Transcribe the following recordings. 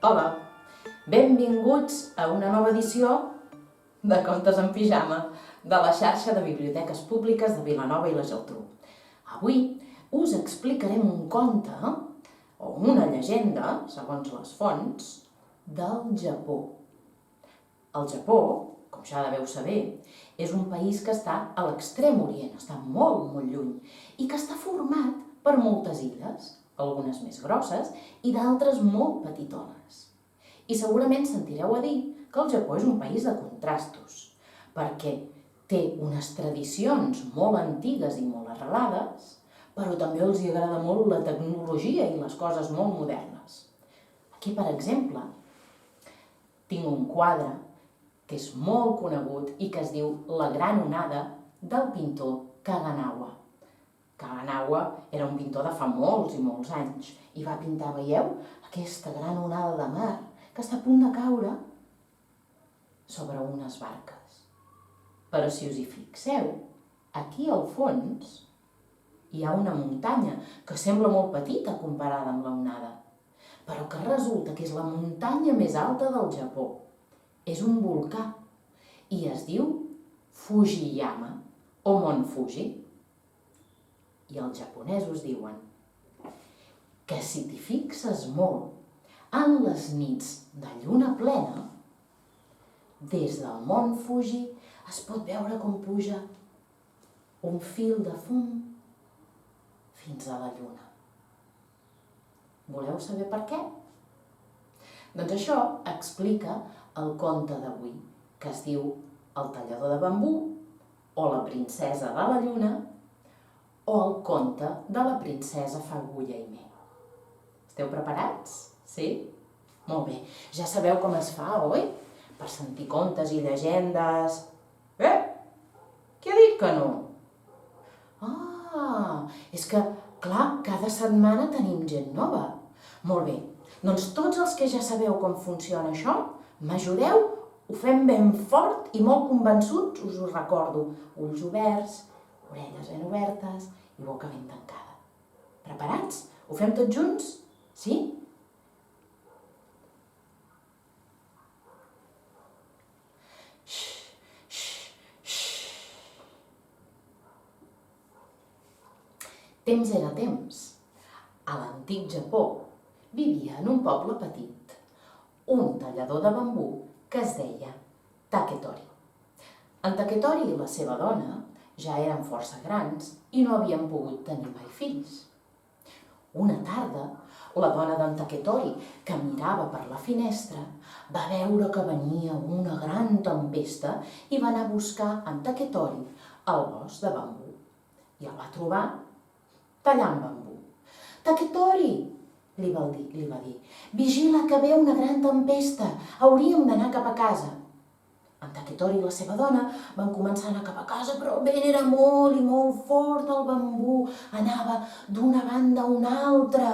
Hola, benvinguts a una nova edició de Contes en Pijama de la xarxa de biblioteques públiques de Vilanova i la Geltrú. Avui us explicarem un conte, o una llegenda, segons les fonts, del Japó. El Japó, com ja deveu saber, és un país que està a l'extrem orient, està molt, molt lluny, i que està format per moltes illes, algunes més grosses i d'altres molt petitones. I segurament sentireu a dir que el Japó és un país de contrastos, perquè té unes tradicions molt antigues i molt arrelades, però també els agrada molt la tecnologia i les coses molt modernes. Aquí, per exemple, tinc un quadre que és molt conegut i que es diu La gran onada del pintor Kaganawa. Kaganawa era un pintor de fa molts i molts anys i va pintar, veieu, aquesta gran onada de mar que està a punt de caure sobre unes barques. Però si us hi fixeu, aquí al fons hi ha una muntanya que sembla molt petita comparada amb la onada, però que resulta que és la muntanya més alta del Japó. És un volcà i es diu Fujiyama o Mont Fuji. I els japonesos diuen que si t'hi fixes molt, en les nits de lluna plena, des del Mont Fuji es pot veure com puja un fil de fum fins a la lluna. Voleu saber per què? Doncs això explica el conte d'avui, que es diu El tallador de bambú, o La princesa de la lluna, o el conte de la princesa Fagulla-Hime. Esteu preparats? Sí? Molt bé. Ja sabeu com es fa, oi? Per sentir contes i llegendes. Qui ha dit que no? És que, clar, cada setmana tenim gent nova. Molt bé. Doncs tots els que ja sabeu com funciona això, m'ajudeu? Ho fem ben fort i molt convençuts, us ho recordo. Ulls oberts, orelles ben obertes i boca ben tancada. Preparats? Ho fem tots junts? Sí? Temps era temps. A l'antic Japó vivia en un poble petit un tallador de bambú que es deia Taketori. En Taketori i la seva dona ja eren força grans i no havien pogut tenir mai fills. Una tarda, la dona d'en Taketori, que mirava per la finestra, va veure que venia una gran tempesta i va anar a buscar en Taketori al bosc de bambú. I el va trobar tallant bambú. Taketori, li va dir, vigila que ve una gran tempesta, hauríem d'anar cap a casa. En Taketori i la seva dona van començar a anar cap a casa, però el vent era molt i molt fort, el bambú anava d'una banda a una altra.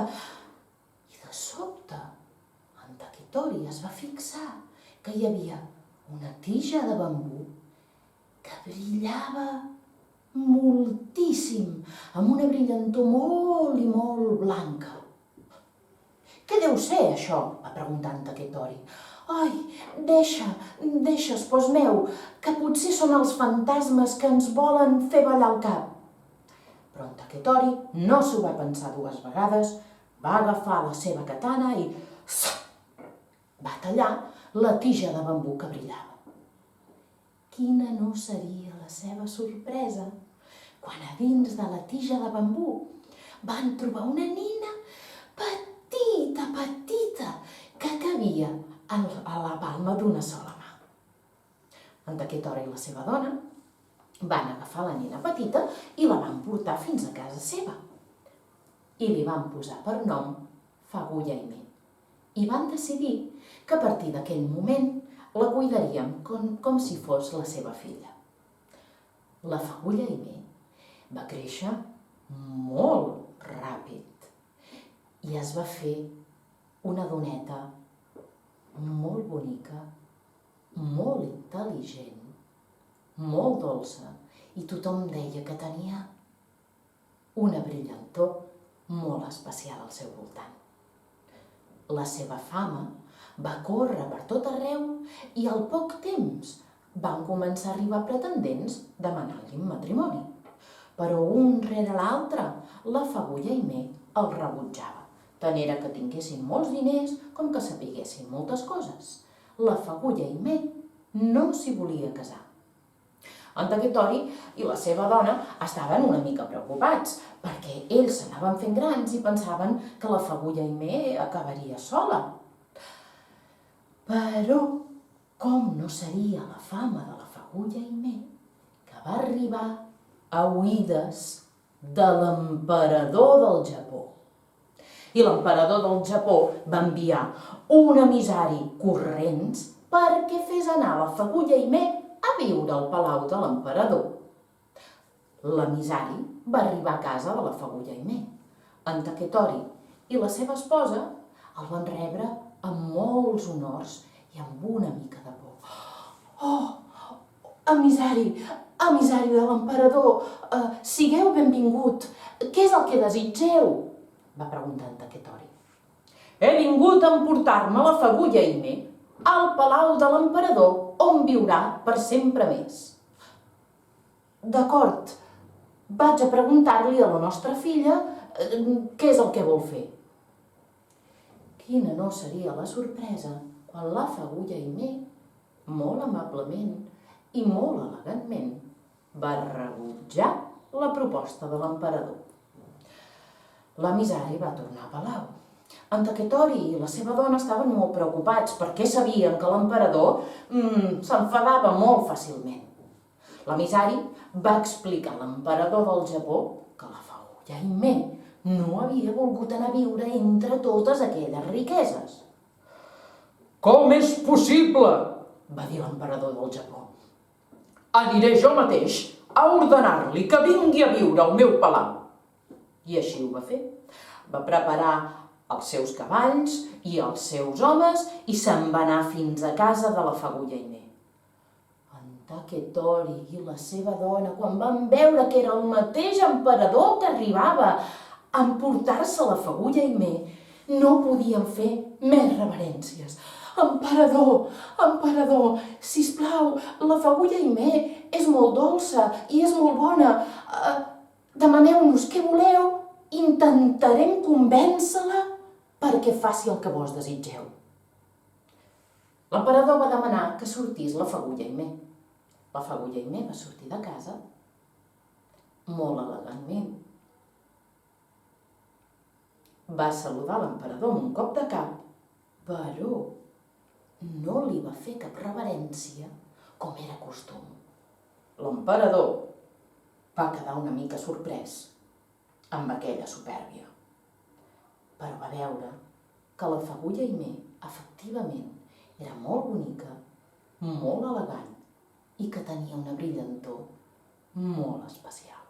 I de sobte, en Taketori es va fixar que hi havia una tija de bambú que brillava moltíssim, amb una brillantor molt i molt blanca. Què deu ser, això? Va preguntar en Taketori. Ai, deixa, espòs meu, que potser són els fantasmes que ens volen fer ballar el cap. Però en Taketori no s'ho va pensar dues vegades, va agafar la seva katana i va tallar la tija de bambú que brillava. Quina no seria la seva sorpresa quan a dins de la tija de bambú van trobar una nina petita, que cabia a la palma d'una sola mà. En Taketori i la seva dona van agafar la nina petita i la van portar fins a casa seva. I li van posar per nom Fagulla-Hime. I van decidir que a partir d'aquell moment la cuidarien com si fos la seva filla. La Fagulla-Hime va créixer molt ràpid i es va fer una doneta molt bonica, molt intel·ligent, molt dolça, i tothom deia que tenia una brillantor molt especial al seu voltant. La seva fama va córrer per tot arreu i al poc temps van començar a arribar pretendents demanant-li matrimoni. Però un rere l'altre, la Fagulla Aimé el rebutjava. Tant era que tinguessin molts diners com que sapiguessin moltes coses. La Fagulla Aimé no s'hi volia casar. En Taquetori i la seva dona estaven una mica preocupats, perquè ells s'anaven fent grans i pensaven que la Fagulla Aimé acabaria sola. Però, com no seria la fama de la Fagulla Aimé, que va arribar a oïdes de l'emperador del Japó. I l'emperador del Japó va enviar un emissari corrents perquè fes anar la Fagulla Aimé a viure al palau de l'emperador. L'emissari va arribar a casa de la Fagulla Aimé. En Taquetori i la seva esposa el van rebre amb molts honors i amb una mica de por. Oh, emissari de l'emperador, sigueu benvingut. Què és el que desitgeu? Va preguntar en Taquetori. He vingut a emportar-me la Fagulla Aimé al palau de l'emperador, on viurà per sempre més. D'acord, vaig a preguntar-li a la nostra filla què és el que vol fer. Quina no seria la sorpresa quan la Fagulla Aimé, molt amablement i molt elegantment, va rebutjar la proposta de l'emperador. L'emissari va tornar a palau. En Taquetori i la seva dona estaven molt preocupats perquè sabien que l'emperador s'enfadava molt fàcilment. L'emissari va explicar a l'emperador del Japó que la Fagulla Aimé no havia volgut anar a viure entre totes aquelles riqueses. Com és possible? Va dir l'emperador del Japó. Aniré jo mateix a ordenar-li que vingui a viure al meu palau. I així ho va fer. Va preparar els seus cavalls i els seus homes i se'n va anar fins a casa de la Fagulla Aimé. En Taquetori i la seva dona, quan van veure que era el mateix emperador que arribava a emportar-se la Fagulla Aimé, no podien fer més reverències. Emperador, sisplau, la Fagulla Aimé és molt dolça i és molt bona. Demaneu-nos què voleu, intentarem convèncer-la perquè faci el que vos desitgeu. L'emperador va demanar que sortís la Fagulla Aimé. La Fagulla Aimé va sortir de casa molt elegantment. Va saludar l'emperador amb un cop de cap, però no li va fer cap reverència com era costum. L'emperador va quedar una mica sorprès amb aquella supèrbia. Però va veure que la Fagulla Aimé, efectivament, era molt bonica, molt elegant i que tenia una brillantor molt especial.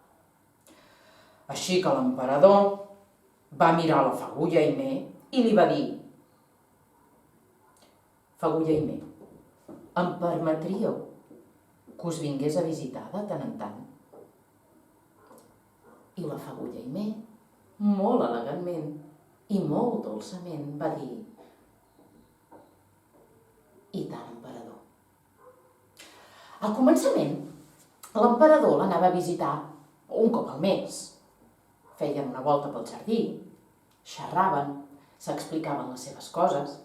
Així que l'emperador va mirar la Fagulla Aimé i li va dir: Fagulla Aimé, em permetríeu que us vingués a visitar de tant en tant? I la Fagulla Aimé, molt elegantment i molt dolçament, va dir: I tant, emperador. Al començament, l'emperador l'anava a visitar un cop al mes. Feien una volta pel jardí, xerraven, s'explicaven les seves coses.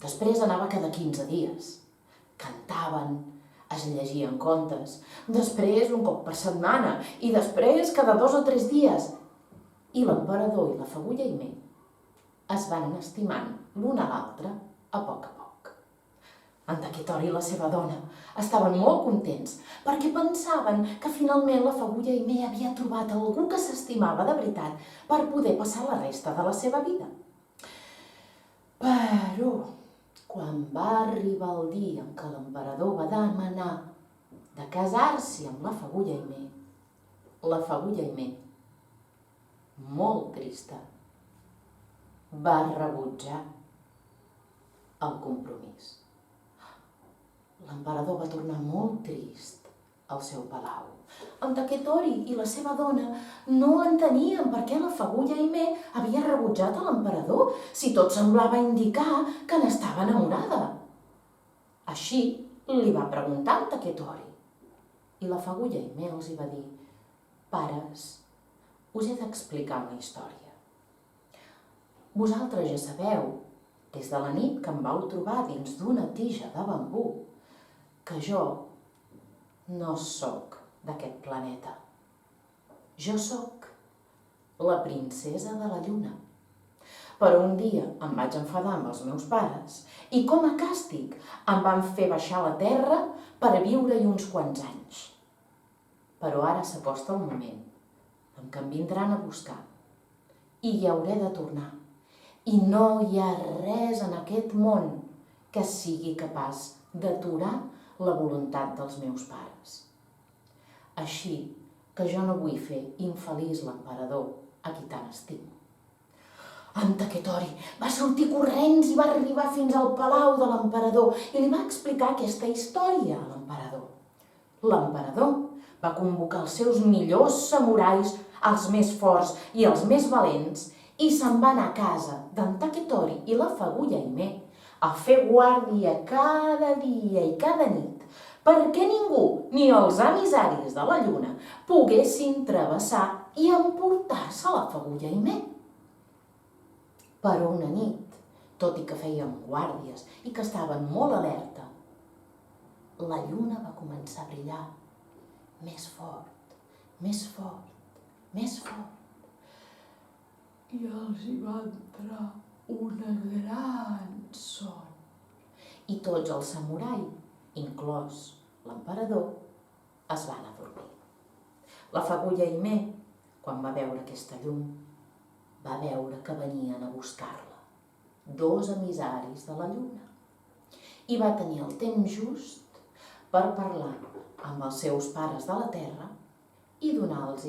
Després anava cada 15 dies. Cantaven, es llegien contes, després un cop per setmana i després cada 2 o 3 dies. I l'emperador i la Fagulla Aimé es van anar estimant l'un a l'altre a poc. En Taquetori i la seva dona estaven molt contents perquè pensaven que finalment la Fagulla Aimé havia trobat algú que s'estimava de veritat per poder passar la resta de la seva vida. Però, quan va arribar el dia en què l'emperador va demanar de casar-s'hi amb la Fagulla Aimé, molt trista, va rebutjar el compromís. L'emperador va tornar molt trist al seu palau. En Taketori i la seva dona no entenien per què la Fagulla Hime havia rebutjat a l'emperador si tot semblava indicar que n'estava enamorada. Així li va preguntar en Taketori i la Fagulla Hime els hi va dir: pares, us he d'explicar una història. Vosaltres ja sabeu, des de la nit que em vau trobar dins d'una tija de bambú, que jo no sóc d'aquest planeta. Jo sóc la princesa de la lluna. Però un dia em vaig enfadar amb els meus pares i com a càstig em van fer baixar a la terra per viure-hi uns quants anys. Però ara s'acosta el moment en què em vindran a buscar i hi hauré de tornar. I no hi ha res en aquest món que sigui capaç d'aturar la voluntat dels meus pares. Així que jo no vull fer infeliç l'emperador a qui tant estimo. En Taketori va sortir corrents i va arribar fins al palau de l'emperador i li va explicar aquesta història a l'emperador. L'emperador va convocar els seus millors samurais, els més forts i els més valents, i se'n va anar a casa d'en Taketori i la Fagulla Hime a fer guàrdia cada dia i cada nit perquè ningú, ni els emissaris de la lluna, poguessin travessar i emportar-se la Fagulla Hime. Però una nit, tot i que fèiem guàrdies i que estaven molt alerta, la lluna va començar a brillar més fort, més fort, més fort. I els hi va entrar una gran son. I tots els samurai, inclòs l'emperador, es van adormir. La Fagulla Hime, quan va veure aquesta llum, va veure que venien a buscar-la 2 emissaris de la lluna i va tenir el temps just per parlar amb els seus pares de la terra i donar-los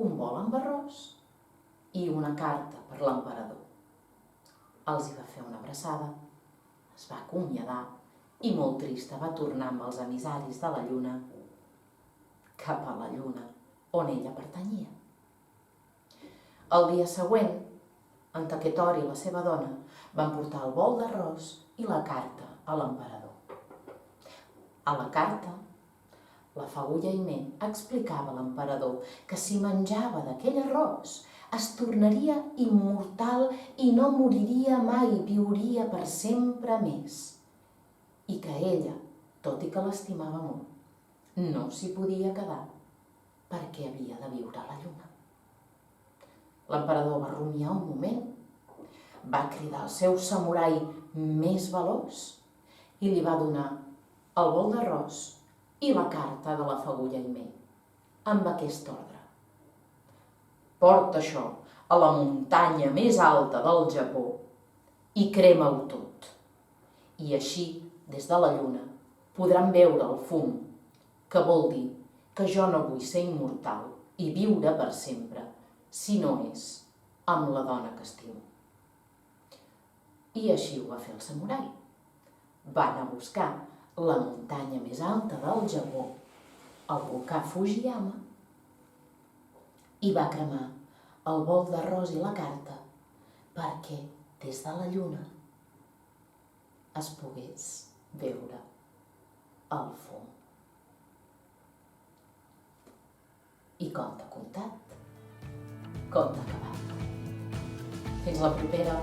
un bol amb arròs i una carta per l'emperador. Els hi va fer una abraçada, es va acomiadar i molt trista va tornar amb els emissaris de la lluna cap a la lluna on ella pertanyia. El dia següent, en Taketori i la seva dona van portar el bol d'arròs i la carta a l'emperador. A la carta, la Fagulla Hime explicava a l'emperador que si menjava d'aquell arròs es tornaria immortal i no moriria mai, viuria per sempre més. I que ella, tot i que l'estimava molt, no s'hi podia quedar perquè havia de viure a la lluna. L'emperador va rumiar un moment, va cridar el seu samurai més veloç i li va donar el bol d'arròs i la carta de la Fagulla Hime amb aquest ordre: porta això a la muntanya més alta del Japó i crema-ho tot. I així, des de la lluna, podran veure el fum, que vol dir que jo no vull ser immortal i viure per sempre, si no és amb la dona que estimo. I així ho va fer el samurai. Va anar a buscar la muntanya més alta del Japó, el volcà Fujiyama, i va cremar el bol d'arròs i la carta perquè des de la lluna es pogués veure el fum. I conte contat, conte acabat. Fins la propera.